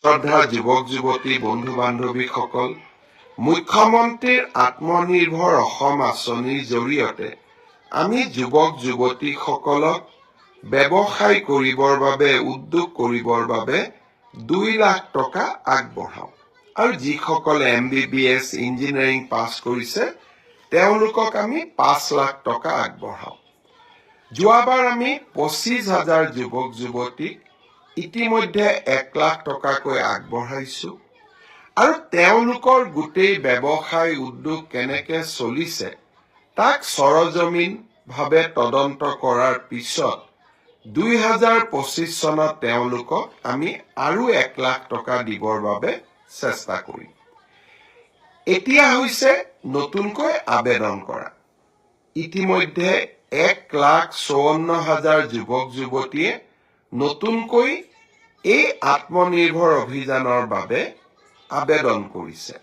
শ্ৰদ্ধাৰ যুৱক যুৱতী বন্ধু বান্ধৱীসকল, মুখ্যমন্ত্ৰীৰ আত্মনিৰ্ভৰ অসম আঁচনিৰ জৰিয়তে আমি যুৱক যুৱতীসকলক ব্যৱসায় কৰিবৰ বাবে, উদ্যোগ কৰিবৰ বাবে 2 লাখ টকা আগবঢ়াওঁ। আৰু যিসকলে MBBS ইঞ্জিনিয়াৰিং পাছ কৰিছে তেওঁলোকক আমি 5 লাখ টকা আগবঢ়াওঁ। যোৱাবাৰ আমি 25,000 যুৱক যুৱতীক ইতিমধ্যে 1 লাখ টকাকৈ আগবঢ়াইছো। আৰু তেওঁলোকৰ গোটেই ব্যৱসায় উদ্যোগ কেনেকে চলিছে তাক সৰজমিনভাৱে তদন্ত কৰাৰ পিছত 2025 চনত তেওঁলোকক আমি আৰু 1 লাখ টকা দিবৰ বাবে চেষ্টা কৰিম। এতিয়া হৈছে নতুনকৈ আবেদন কৰা। ইতিমধ্যে 1,54,000 যুৱক যুৱতীয়ে নতুনকৈ এই আত্মনিৰ্ভৰ অভিযানৰ বাবে আবেদন কৰিছে।